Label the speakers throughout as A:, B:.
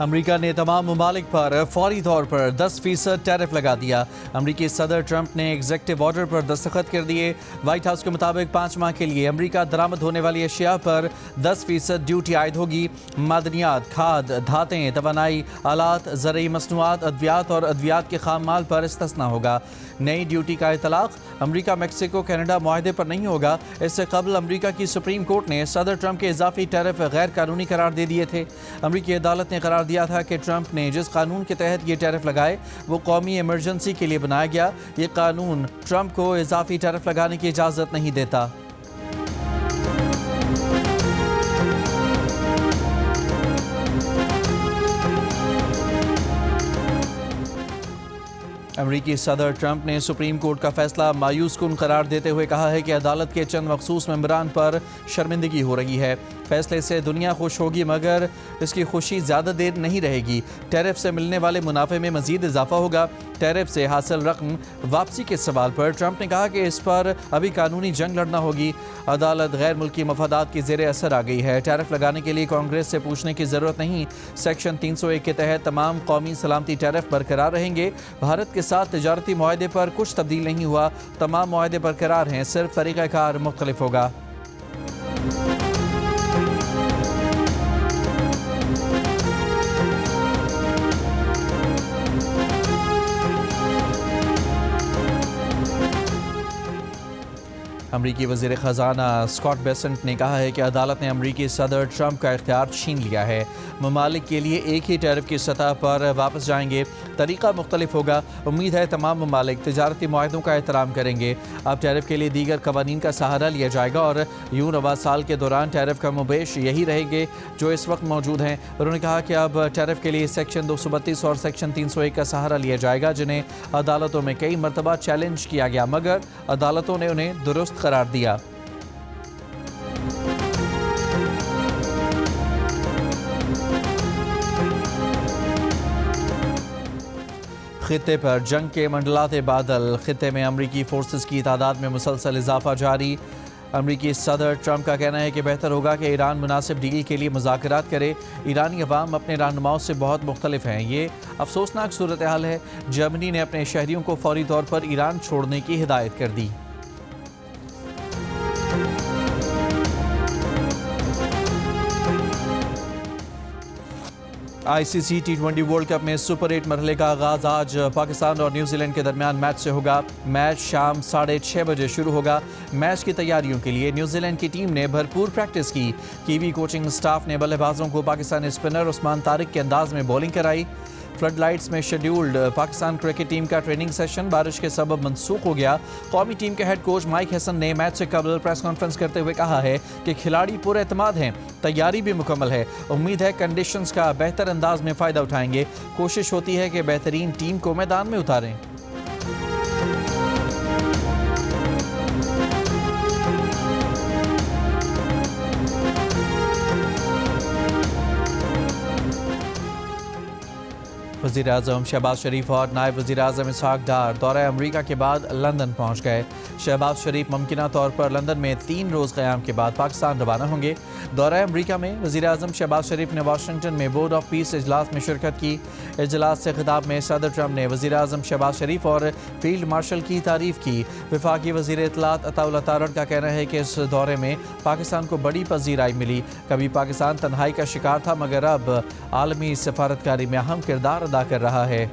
A: America ने तमाम ममालिक पर फौरी तौर पर 10% टैरिफ लगा दिया। अमेरिकी सदर ट्रंप ने एग्जीक्यूटिव ऑर्डर पर दस्तखत कर दिए। व्हाइट हाउस के मुताबिक 5 माह के लिए अमेरिका दरामद होने वाली अशिया पर 10% ड्यूटी आयद होगी। मादनियात, खाद, धातें, तवानाई, आलात, ज़रूरी मसनूआत, अद्वियात और अद्वियात के खाम माल पर इस्तिस्ना होगा। नई ड्यूटी का इतलाक अमेरिका, मैक्सिको, कनाडा मुआहदे पर नहीं होगा। इससे कबल अमेरिका की सुप्रीम कोर्ट ने सदर ट्रंप के इजाफी टैरिफ गैर कानूनी करार दे दिए थे। अमेरिकी अदालत ने करार दिया था कि ट्रंप ने जिस कानून के तहत ये टैरिफ लगाए वो कौमी इमरजेंसी के लिए बनाया गया। ये कानून ट्रंप को इजाफी टैरिफ लगाने की इजाज़त नहीं देता। अमेरिकी सदर ट्रंप ने सुप्रीम कोर्ट का फैसला मायूस कुन करार देते हुए कहा है कि अदालत के चंद मखसूस मेंबरान पर शर्मिंदगी हो रही है। फैसले से दुनिया खुश होगी मगर इसकी खुशी ज़्यादा देर नहीं रहेगी। टैरिफ से मिलने वाले मुनाफे में मजीद इजाफा होगा। टैरिफ से हासिल रकम वापसी के सवाल पर ट्रंप ने कहा कि इस पर अभी कानूनी जंग लड़ना होगी। अदालत गैर मुल्की मफादात की ज़ेर असर आ गई है। टैरिफ लगाने के लिए कांग्रेस से पूछने की ज़रूरत नहीं। सेक्शन 301 के तहत तमाम कौमी सलामती टैरिफ बरकरार रहेंगे। भारत के साथ तिजारती मुआहदे पर कुछ तब्दील नहीं हुआ। तमाम मुआहदे बरकरार हैं, सिर्फ तरीक़ाकार मुख्तलिफ होगा। अमरीकी वज़ीर ख़जाना स्कॉट बेसेंट ने कहा है कि अदालत ने अमरीकी सदर ट्रंप का इख्तियार छीन लिया है। ममालिक के लिए एक ही टैरिफ की सतह पर वापस जाएंगे। तरीक़ा मुख्तलिफ होगा। उम्मीद है तमाम ममालिक तिजारती मुआहदों का एहतराम करेंगे। अब टैरिफ के लिए दीगर कवानीन का सहारा लिया जाएगा और यूं रवा साल के दौरान टैरिफ का मुबेश यही रहेंगे जो इस वक्त मौजूद हैं। उन्होंने कहा कि अब टैरिफ के लिए सेक्शन 232 और सेक्शन 301 का सहारा लिया जाएगा, जिन्हें अदालतों में कई मरतबा चैलेंज किया गया मगर अदालतों ने उन्हें दुरुस्त करार दिया। खित्ते पर जंग के मंडलाते बादल। खित्ते में अमरीकी फोर्सेस की तादाद में मुसलसल इजाफा जारी। अमरीकी सदर ट्रंप का कहना है कि बेहतर होगा कि ईरान मुनासिब डील के लिए मुज़ाकरात करे। ईरानी अवाम अपने रहनुमाओं से बहुत मुख्तलिफ हैं। ये अफसोसनाक सूरत हाल है। जर्मनी ने अपने शहरियों को फौरी तौर पर ईरान छोड़ने की हिदायत कर दी। ICC T20 वर्ल्ड कप में सुपर 8 मरहले का आगाज आज पाकिस्तान और न्यूजीलैंड के दरमियान मैच से होगा। मैच शाम 6:30 बजे शुरू होगा। मैच की तैयारियों के लिए न्यूजीलैंड की टीम ने भरपूर प्रैक्टिस की। कीवी कोचिंग स्टाफ ने बल्लेबाजों को पाकिस्तानी स्पिनर उस्मान तारिक के अंदाज में बॉलिंग कराई। फ्लड लाइट्स में शेड्यूल्ड पाकिस्तान क्रिकेट टीम का ट्रेनिंग सेशन बारिश के सबब मनसूख हो गया। कौमी टीम के हेड कोच माइक हसन ने मैच से कबल प्रेस कॉन्फ्रेंस करते हुए कहा है कि खिलाड़ी पूरे एतमाद हैं, तैयारी भी मुकम्मल है। उम्मीद है कंडीशंस का बेहतर अंदाज में फ़ायदा उठाएंगे। कोशिश होती है कि बेहतरीन टीम को मैदान में उतारें। वज़ीर आज़म शहबाज शरीफ और नायब वज़ीर आज़म इसहाक डार दौरा अमरीका के बाद लंदन पहुँच गए। शहबाज शरीफ मुमकिना तौर पर लंदन में 3 रोज़ क़याम के बाद पाकिस्तान रवाना होंगे। दौरा अमरीका में वज़ीर आज़म शहबाज शरीफ ने वाशिंगटन में बोर्ड ऑफ पीस इजलास में शिरकत की। इजलास से खिताब में सदर ट्रंप ने वज़ीर आज़म शहबाज शरीफ और फील्ड मार्शल की तारीफ़ की। वफाकी वज़ीर इत्तलात अताउल्लाह तारड़ का कहना है कि इस दौरे में पाकिस्तान को बड़ी पज़ीराई मिली। कभी पाकिस्तान तन्हाई का शिकार था मगर अब आलमी सफारतकारी में अहम किरदार अदा कर रहा है।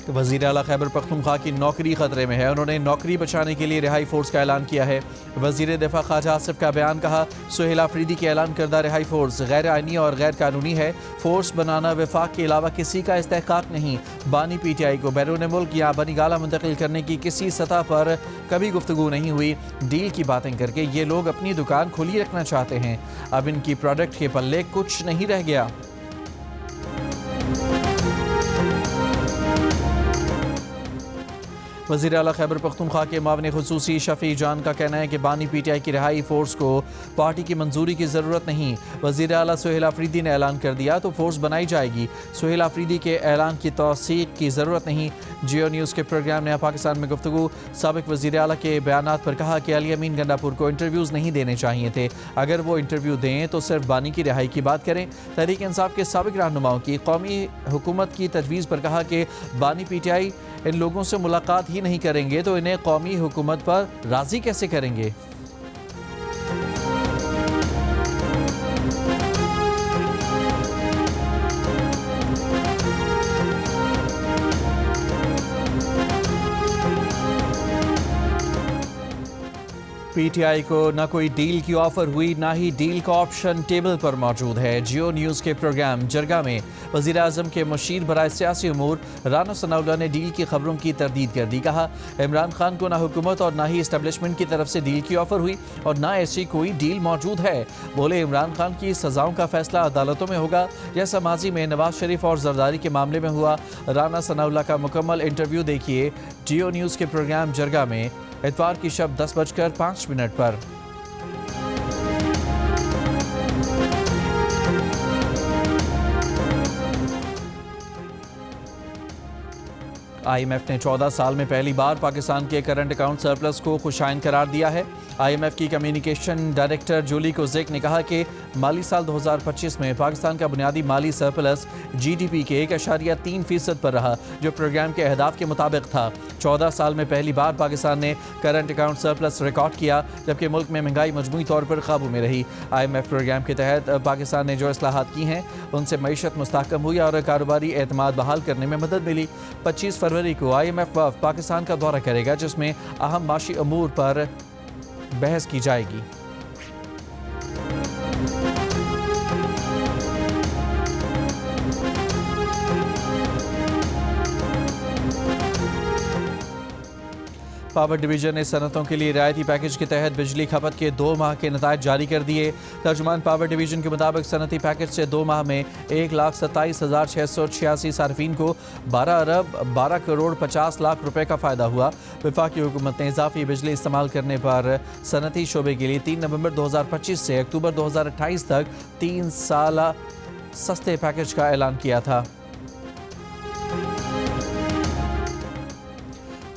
A: वज़ीर आला खैबर पख्तूनख्वा की नौकरी खतरे में है। उन्होंने नौकरी बचाने के लिए रिहाई फोर्स का ऐलान किया है। वज़ीर दिफा ख्वाजा आसिफ का बयान कहा, सुहेल आफरीदी के ऐलान करदा रिहाई फोर्स गैर आइनी और गैर कानूनी है। फोर्स बनाना वफाक के अलावा किसी का इस्तेहकाक नहीं। बानी PTI को बैरून मुल्क या बनीगाला मुंतकिल करने की किसी सतह पर कभी गुफ्तगू नहीं हुई। डील की बातें करके ये लोग अपनी दुकान खुली रखना चाहते हैं। अब इनकी प्रोडक्ट के पल्ले कुछ नहीं रह गया। वज़ीर आला खैबर पख्तूनख्वा के मावन खुसूसी शफी जान का कहना है कि बानी PTI की रिहाई फोर्स को पार्टी की मंजूरी की ज़रूरत नहीं। वज़ीर आला सुहेल आफरीदी ने ऐलान कर दिया तो फोर्स बनाई जाएगी। सुहेल आफरीदी के ऐलान की तौसीक की ज़रूरत नहीं। जियो न्यूज़ के प्रोग्राम नया पाकिस्तान में गुफ्तगू साबिक वज़ीर आला के बयानात पर कहा कि अली अमीन गंडापुर को इंटरव्यूज़ नहीं देने चाहिए थे। अगर वो इंटरव्यू दें तो सिर्फ बानी की रिहाई की बात करें। तहरीक इंसाफ के साबिक रहनुमाओं की कौमी हुकूमत की तजवीज़ पर कहा कि बानी PTI इन लोगों से मुलाकात ही नहीं करेंगे तो इन्हें कौमी हुकूमत पर राज़ी कैसे करेंगे। PTI को न कोई डील की ऑफर हुई, ना ही डील का ऑप्शन टेबल पर मौजूद है। जियो न्यूज़ के प्रोग्राम जरगा में वज़ीर आज़म के मुशीर बराए सियासी उमूर राना सनाउल्लाह ने डील की खबरों की तरदीद कर दी। कहा इमरान खान को ना हुकूमत और ना ही इस्टेब्लिशमेंट की तरफ से डील की ऑफर हुई और ना ऐसी कोई डील मौजूद है। बोले इमरान खान की सज़ाओं का फैसला अदालतों में होगा, जैसा माजी में नवाज शरीफ और जरदारी के मामले में हुआ। राना सनाउल्लाह का मुकम्मल इंटरव्यू देखिए जियो न्यूज़ के प्रोग्राम जरगा में इतवार की शब 10:05 पर। IMF ने 14 साल में पहली बार पाकिस्तान के करंट अकाउंट सरप्लस को खुशाइन करार दिया है। IMF की कम्युनिकेशन डायरेक्टर जूली कोजेक ने कहा कि माली साल 2025 में पाकिस्तान का बुनियादी माली सरप्लस GDP के 1.3% पर रहा, जो प्रोग्राम के अहदाफ के मुताबिक था। 14 साल में पहली बार पाकिस्तान ने करंट अकाउंट सरप्लस रिकॉर्ड किया, जबकि मुल्क में महंगाई मजमूई तौर पर काबू में रही। IMF प्रोग्राम के तहत पाकिस्तान ने जो इस्लाहात की हैं उनसे मईशत मुस्तहकम हुई और कारोबारी एतमाद बहाल करने में मदद मिली। 25 फरवरी को IMF वफ़द पाकिस्तान का दौरा करेगा, जिसमें अहम माशी अमूर पर बहस की जाएगी। पावर डिवीजन ने सनतों के लिए रियायती पैकेज के तहत बिजली खपत के 2 माह के नतायज जारी कर दिए। तर्जुमान पावर डिवीजन के मुताबिक सनती पैकेज से 2 माह में 1,27,686 सार्फिन को 12 अरब 12 करोड़ 50 लाख रुपए का फ़ायदा हुआ। वफाकी हुकूमत ने इजाफी बिजली इस्तेमाल करने पर सनती शोबे के लिए 3 नवंबर 2025 से अक्टूबर 2028 तक 3 साल सस्ते पैकेज का ऐलान किया था।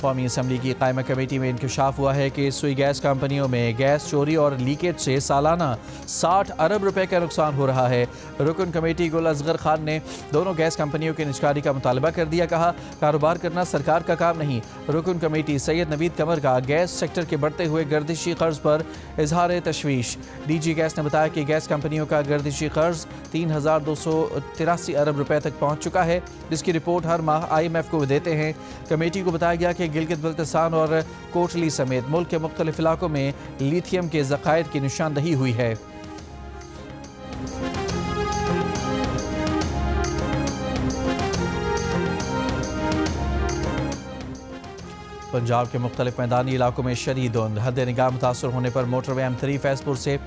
A: कौमी असम्बली की कायमा कमेटी में इंकशाफ हुआ है कि सुई गैस कंपनियों में गैस चोरी और लीकेज से सालाना 60 अरब रुपए का नुकसान हो रहा है। रुकन कमेटी गुल असगर खान ने दोनों गैस कंपनियों की निजकारी का मुतालबा कर दिया। कहा कारोबार करना सरकार का काम नहीं। रुकन कमेटी सैयद नवीद कमर का गैस सेक्टर के बढ़ते हुए गर्दिशी कर्ज पर इजहार तशवीश। DG गैस ने बताया कि गैस कंपनियों का गर्दिशी कर्ज 3,283 अरब रुपए तक पहुँच चुका है, जिसकी रिपोर्ट हर माह IMF को देते हैं। कमेटी को बताया गया कि गिलगित बल्तिस्तान और कोटली समेत मुल्क के मुख्तलिफ इलाकों में लिथियम के ज़खायर की निशानदही हुई है। पंजाब के मुख्तलिफ मैदानी इलाकों में शदीद धुंध, हद निगाह मुतासर होने पर मोटरवे M3 फैजपुर से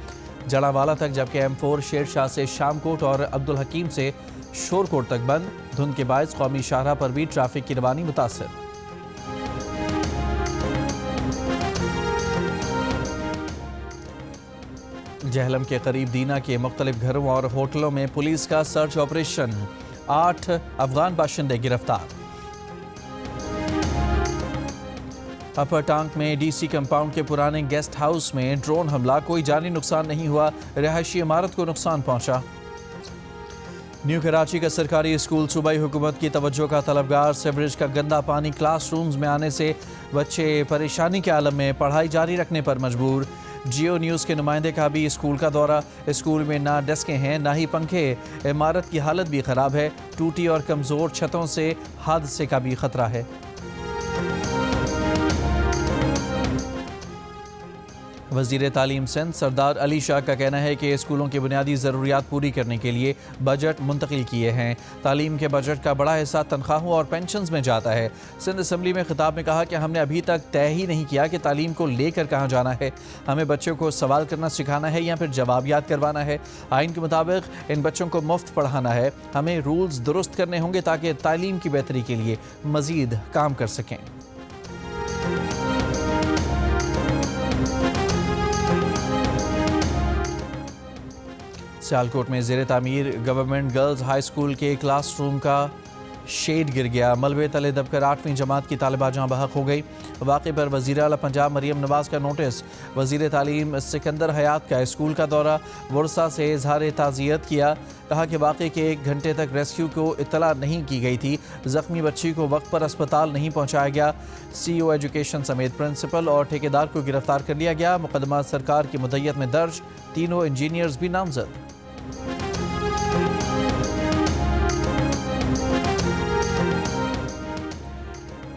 A: जड़ावाला तक, जबकि M4 शेरशाह से शामकोट और अब्दुल हकीम से शोरकोट तक बंद। धुंध के बायस कौमी शाहराह पर भी ट्रैफिक की रवानी मुतासर। जहलम के करीब दीना के मुख्तलिफ घरों और होटलों में पुलिस का सर्च ऑपरेशन, 8 अफगान बाशिंदे गिरफ्तार। अपर टांक में DC कंपाउंड के पुराने गेस्ट हाउस में ड्रोन हमला, कोई जानी नुकसान नहीं हुआ, रिहायशी इमारत को नुकसान पहुंचा। न्यू कराची का सरकारी स्कूल सूबाई हुकूमत की तवज्जो का तलबगार, सीवरेज का गंदा पानी क्लासरूम्स में आने से बच्चे परेशानी के आलम में पढ़ाई जारी रखने पर मजबूर। जियो न्यूज़ के नुमाइंदे का भी स्कूल का दौरा, स्कूल में ना डेस्कें हैं ना ही पंखे, इमारत की हालत भी ख़राब है, टूटी और कमज़ोर छतों से हादसे का भी ख़तरा है। वज़ीर तालीम सिंध सरदार अली शाह का कहना है कि स्कूलों की बुनियादी ज़रूरियात पूरी करने के लिए बजट मुंतकिल किए हैं। तालीम के बजट का बड़ा हिस्सा तनख्वाहों और पेंशन्स में जाता है। सिंध असम्बली में खिताब में कहा कि हमने अभी तक तय ही नहीं किया कि तालीम को लेकर कहाँ जाना है। हमें बच्चों को सवाल करना सिखाना है या फिर जवाब याद करवाना है। आइन के मुताबिक इन बच्चों को मुफ्त पढ़ाना है। हमें रूल्स दुरुस्त करने होंगे ताकि तालीम की बेहतरी के लिए मज़ीद काम कर सकें। सियालकोट में ज़ेरे तामीर गवर्नमेंट गर्ल्स हाई स्कूल के क्लासरूम का शेड गिर गया। मलबे तले दबकर 8वीं जमात की तालिबा जहां बहक हो गई। वाक़े पर वज़ीर आला पंजाब मरियम नवाज का नोटिस। वज़ीर तालीम सिकंदर हयात का स्कूल का दौरा, वर्षा से इजहार ताज़ियत किया। कहा कि वाक़े के 1 घंटे तक रेस्क्यू को इत्तला नहीं की गई थी। ज़ख्मी बच्ची को वक्त पर अस्पताल नहीं पहुँचाया गया। CEO एजुकेशन समेत प्रिंसिपल और ठेकेदार को गिरफ्तार कर लिया गया। मुकदमा सरकार की मुद्दत में दर्ज, तीनों इंजीनियर्स भी नामजद।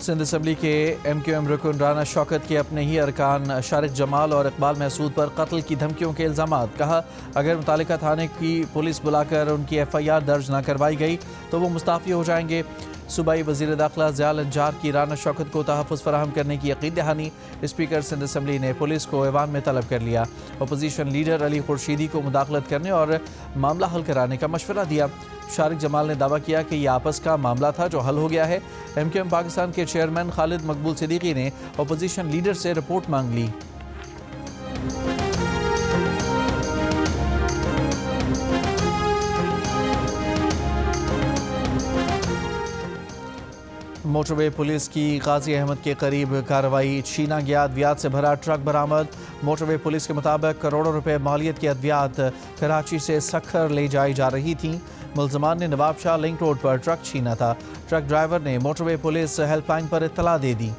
A: सिंध असम्बली के MQM रुकन राना शौकत के अपने ही अरकान शारिक जमाल और इकबाल महसूद पर कत्ल की धमकियों के इल्ज़ामात। कहा अगर मुतालिका थाने की पुलिस बुलाकर उनकी FIR दर्ज न करवाई गई तो वो मुस्ताफ़ी हो जाएंगे। सूबाई वज़ीर दाखिला ज़ियाल अंजार की राना शौकत को तहफ़्फ़ुज़ फराहम करने की यकीन दहानी। स्पीकर सिंध असम्बली ने पुलिस को ऐवान में तलब कर लिया। अपोजिशन लीडर अली खुर्शीदी को मुदाखलत करने और मामला हल कराने का मशवरा दिया। शारिक जमाल ने दावा किया कि यह आपस का मामला था जो हल हो गया है। MQM पाकिस्तान के चेयरमैन खालिद मकबूल सिद्दीकी ने अपोजिशन लीडर से रिपोर्ट मांग ली। मोटरवे पुलिस की गाजी अहमद के करीब कार्रवाई। छीना गया अद्वियात से भरा ट्रक बरामद। मोटरवे पुलिस के मुताबिक करोड़ों रुपए मालियत की अद्वियात कराची से सखर ले जाई जा रही थी। मुल्ज़मान ने नवाब शाह लिंक रोड पर ट्रक छीना था। ट्रक ड्राइवर ने मोटरवे पुलिस हेल्पलाइन पर इत्तला दे दी।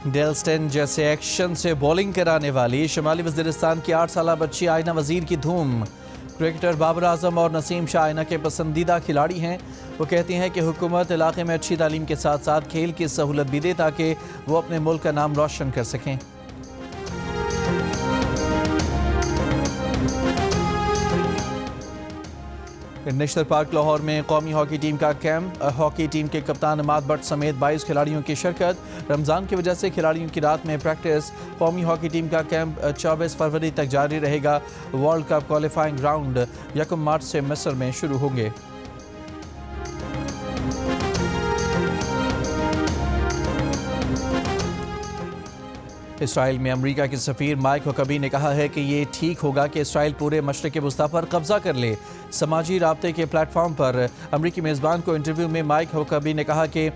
A: डेल स्टेन जैसे एक्शन से बॉलिंग कराने वाली शुमाली वज़ीरिस्तान की 8 साला बच्ची आयना वज़ीर की धूम। क्रिकेटर बाबर आजम और नसीम शाह आयना के पसंदीदा खिलाड़ी हैं। वो कहती हैं कि हुकूमत इलाके में अच्छी तालीम के साथ साथ खेल की सहूलत भी दे ताकि वो अपने मुल्क का नाम रोशन कर सकें। नेशनल पार्क लाहौर में कौमी हॉकी टीम का कैंप। हॉकी टीम के कप्तान इमाद भट्ट समेत 22 खिलाड़ियों की शिरकत। रमज़ान की वजह से खिलाड़ियों की रात में प्रैक्टिस। कौमी हॉकी टीम का कैंप 24 फरवरी तक जारी रहेगा। वर्ल्ड कप क्वालिफाइंग राउंड 1 मार्च से मिस्र में शुरू होंगे। इसराइल में अमेरिका के सफ़ीर माइक हुकबी ने कहा है कि ये ठीक होगा कि इसराइल पूरे मशरिक़ वस्ता पर कब्जा कर ले। समाजी राब्ते के प्लेटफॉर्म पर अमेरिकी मेज़बान को इंटरव्यू में माइक हुकबी ने कहा कि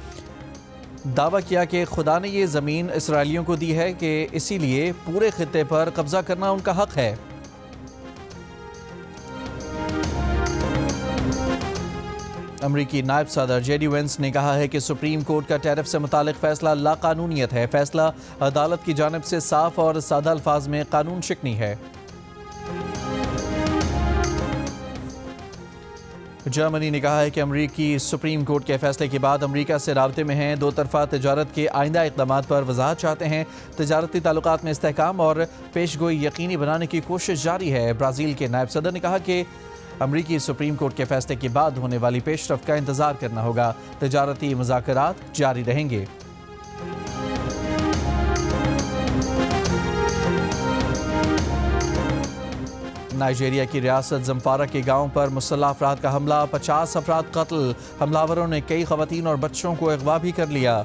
A: दावा किया कि खुदा ने ये ज़मीन इसराइलियों को दी है कि इसीलिए पूरे खित्ते पर कब्जा करना उनका हक़ है। अमरीकी नायब सदर JD वेंस ने कहा है कि सुप्रीम कोर्ट का टैरिफ से मुतालिक फैसला लाकानूनियत है। फैसला अदालत की जानिब से साफ और सादा अल्फाज में कानून शिकनी है। जर्मनी ने कहा है कि अमरीकी सुप्रीम कोर्ट के फैसले के बाद अमरीका से राब्ते में हैं। 2 तरफा तजारत के आइंदा इक़दामात पर वजाहत चाहते हैं। तजारती ताल्लुकात में इस्तेहकाम और पेशगोई यकीनी बनाने की कोशिश जारी है। ब्राज़ील के नायब सदर ने कहा कि अमरीकी सुप्रीम कोर्ट के फैसले के बाद होने वाली पेशरफ्त का इंतजार करना होगा। तजारती मुज़ाकरात जारी रहेंगे। नाइजीरिया की रियासत जम्फारा के गांव पर मुसल्लह अफराद का हमला। 50 अफराद कत्ल। हमलावरों ने कई ख़वातीन और बच्चों को अगवा भी कर लिया।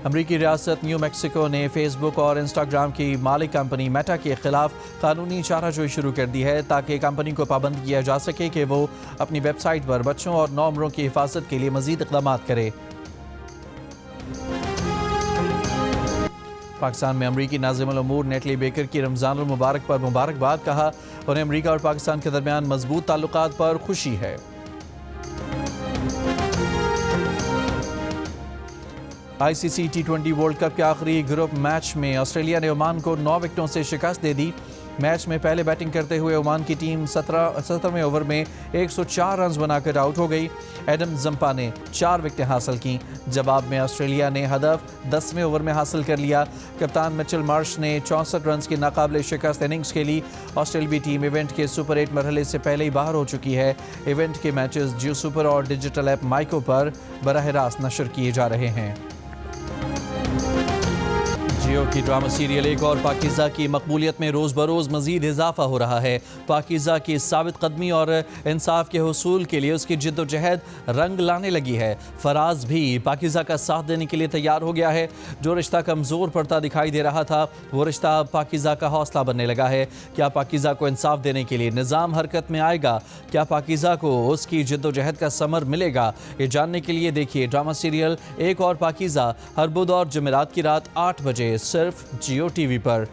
A: अमरीकी रियासत न्यू मैक्सिको ने फेसबुक और इंस्टाग्राम की मालिक कंपनी मेटा के खिलाफ कानूनी चाराजोई शुरू कर दी है ताकि कंपनी को पाबंद किया जा सके कि वो अपनी वेबसाइट पर बच्चों और नौअमरों की हिफाजत के लिए मजीद इक़दाम करे। पाकिस्तान में अमरीकी नाज़िमुल उमूर नेटली बेकर की रमज़ानुल मुबारक पर मुबारकबाद। कहा उन्हें अमरीका और पाकिस्तान के दरमियान मजबूत ताल्लुकात पर खुशी है। ICC T20 वर्ल्ड कप के आखिरी ग्रुप मैच में ऑस्ट्रेलिया ने ओमान को 9 विकेटों से शिकस्त दे दी। मैच में पहले बैटिंग करते हुए ओमान की टीम 17वें ओवर में 104 रन बनाकर आउट हो गई। एडम जंपा ने 4 विकेटें हासिल की। जवाब में ऑस्ट्रेलिया ने हदफ 10वें ओवर में हासिल कर लिया। कप्तान मिचेल मार्श ने 64 रन की नाकाबिले शिकस्त इनिंग्स खेली। ऑस्ट्रेलियावी टीम इवेंट के सुपर 8 मरहले से पहले ही बाहर हो चुकी है। इवेंट के मैचेस जियो सुपर और डिजिटल ऐप माइको पर बराह रास्त नशर किए जा रहे हैं। जियो की ड्रामा सीरियल एक और पाकीज़ा की मकबूलियत में रोज़ बरोज़ मज़ीद इजाफा हो रहा है। पाकीज़ा की साबित कदमी और इंसाफ के हुसूल के लिए उसकी जिद्दोजहद रंग लाने लगी है। फराज भी पाकीज़ा का साथ देने के लिए तैयार हो गया है। जो रिश्ता कमज़ोर पड़ता दिखाई दे रहा था वो रिश्ता अब पाकीज़ा का हौसला बनने लगा है। क्या पाकीज़ा को इंसाफ देने के लिए निज़ाम हरकत में आएगा? क्या पाकीज़ा को उसकी जिद्दोजहद का समर मिलेगा? ये जानने के लिए देखिए ड्रामा सीरियल एक और पाकीज़ा हर बुध और जुमेरात की रात 8 बजे सिर्फ जियो टीवी पर।